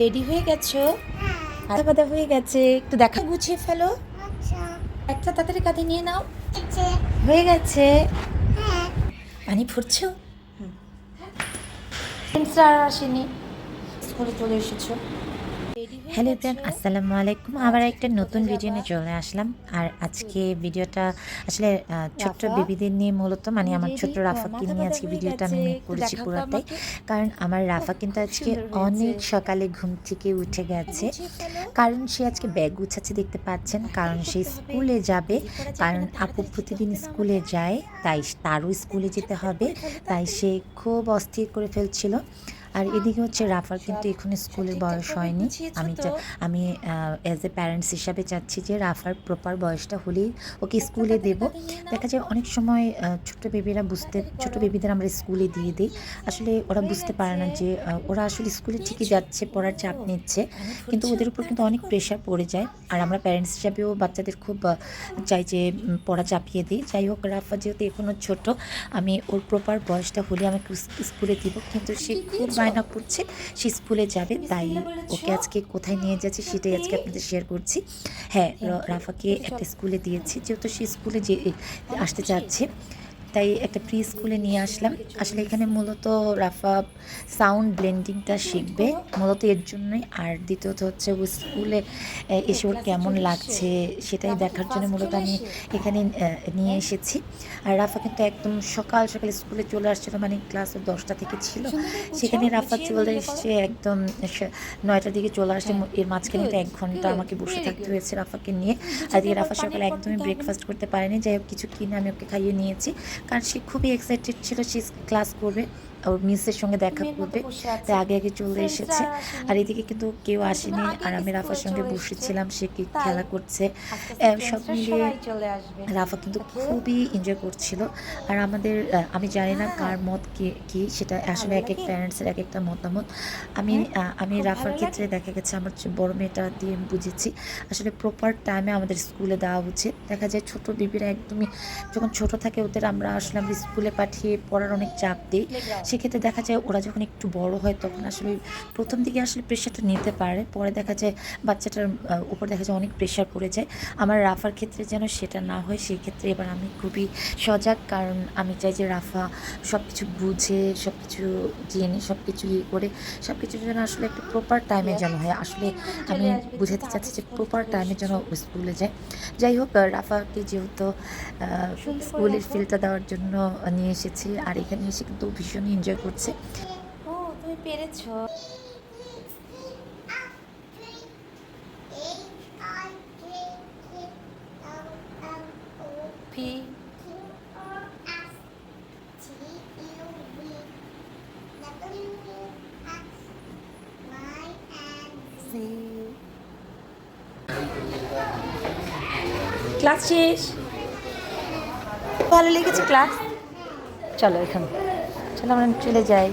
Ready হয়ে গেছো? আধা বাধা হয়ে গেছে, একটু দেখা গুছিয়ে ফেলো। একটা তাড়াতাড়ি কাঁধে নিয়ে নাও। হয়ে গেছে। পানি ফুটছো? ফ্রেন্ডসরা আর আসেনি, স্কুলে চলে এসেছো। হ্যালো এভরিওয়ান, আসসালামু আলাইকুম। আবার একটা নতুন ভিডিও নিয়ে চলে আসলাম। আর আজকে ভিডিওটা আসলে ছোট্ট বেবিদের নিয়ে, মূলত মানে আমার ছোট্ট রাফাকে নিয়ে আজকে ভিডিওটা আমি মেক করেছি পুরোটাই। কারণ আমার রাফা কিন্তু আজকে অনেক সকালে ঘুম থেকে উঠে গেছে, কারণ সে আজকে ব্যাগ গুছাচ্ছে, দেখতে পাচ্ছেন। কারণ সে স্কুলে যাবে, কারণ আপু প্রতিদিন স্কুলে যায়, তাই তারও স্কুলে যেতে হবে। তাই সে খুব অস্থির করে ফেলছিল। আর এদিকে হচ্ছে রাফার কিন্তু এখন স্কুলের বয়স হয়নি। আমি অ্যাজ এ প্যারেন্টস হিসাবে চাচ্ছি যে রাফার প্রপার বয়সটা হলেই ওকে স্কুলে দেব। দেখা যায় অনেক সময় ছোট বেবিদের আমরা স্কুলে দিয়ে দিই, আসলে ওরা বুঝতে পারে না যে ওরা আসলে স্কুলে ঠিকই যাচ্ছে, পড়ার চাপ নিচ্ছে, কিন্তু ওদের উপর কিন্তু অনেক প্রেশার পড়ে যায়। আর আমরা প্যারেন্টস হিসাবেও বাচ্চাদের খুব চাই যে পড়া চাপিয়ে দিই। যাই হোক, রাফা যেহেতু এখনও ছোট, আমি ওর প্রপার বয়সটা হলে আমি স্কুলে দিব, কিন্তু সে খুব বায়না করছে সে স্কুলে যাবে। তাই ওকে আজকে কোথায় নিয়ে যাচ্ছে সেটাই আজকে আপনাদের শেয়ার করছি। হ্যাঁ, রাফাকে একটা স্কুলে দিয়েছি, যেহেতু সে স্কুলে যে আসতে চাচ্ছে, তাই একটা প্রি স্কুলে নিয়ে আসলাম। আসলে এখানে মূলত রাফা সাউন্ড ব্লেন্ডিংটা শিখবে, মূলত এর জন্যই। আর দ্বিতীয়ত হচ্ছে ও স্কুলে এসে ওর কেমন লাগছে সেটাই দেখার জন্য মূলত আমি এখানে নিয়ে এসেছি। আর রাফা কিন্তু একদম সকাল সকাল স্কুলে চলে আসছিল, মানে ক্লাস 10টা থেকে ছিল, সেখানে রাফা চলে এসছে একদম 9টার দিকে চলে আসে। এর মাঝখানে তো 1 ঘন্টা আমাকে বসে থাকতে হয়েছে রাফাকে নিয়ে। আর দিয়ে রাফা সকালে একদমই ব্রেকফাস্ট করতে পারেনি। যাই হোক, কিছু কিনে আমি ওকে খাইয়ে নিয়েছি, কারণ সে খুবই এক্সাইটেড ছিল সে ক্লাস করবে, ওর মিসের সঙ্গে দেখা করবে, তাই আগে আগে চলে এসেছে। আর এদিকে কিন্তু কেউ আসেনি, আর আমি রাফার সঙ্গে বসেছিলাম, সে কি খেলা করছে, সব মিলিয়ে রাফা কিন্তু খুবই এনজয় করছিল। আর আমি জানি না কার মত কি সেটা, আসলে এক এক প্যারেন্টসের এক একটা মতামত। আমি রাফার ক্ষেত্রে দেখা গেছে আমার বড় মেয়েটা দিয়ে বুঝেছি, আসলে প্রপার টাইমে আমাদের স্কুলে দেওয়া উচিত। দেখা যায় ছোট বেবিরা একদমই যখন ছোট থাকে, ওদের আমরা স্কুলে পাঠিয়ে পড়ার অনেক চাপ দিই। সেক্ষেত্রে দেখা যায় ওরা যখন একটু বড় হয়, তখন আসলে প্রথম দিকে আসলে প্রেশারটা নিতে পারে, পরে দেখা যায় বাচ্চাটার উপর দেখা যায় অনেক প্রেশার পড়ে যায়। আমার রাফার ক্ষেত্রে যেন সেটা না হয়, সেই ক্ষেত্রে এবার আমি খুবই সজাগ, কারণ আমি চাই যে রাফা সব কিছু বুঝে, সব কিছু জেনে, সব কিছু করে সব কিছুর যেন আসলে একটা প্রপার টাইমে যেন হয়। আসলে আমি বুঝাতে চাচ্ছি যে প্রপার টাইমে যেন স্কুলে যায়। যাই হোক, রাফাকে যেহেতু স্কুলের ফিলটা দেওয়ার জন্য নিয়ে এসেছি, আর এখানে এসে কিন্তু ভীষণই এনজয় করছে। ও, তুমি পেরেছো। পি ক্লাস শেষ, ভালো লেগেছে ক্লাস? চলো এখানে, চলো আমরা চলে যাই।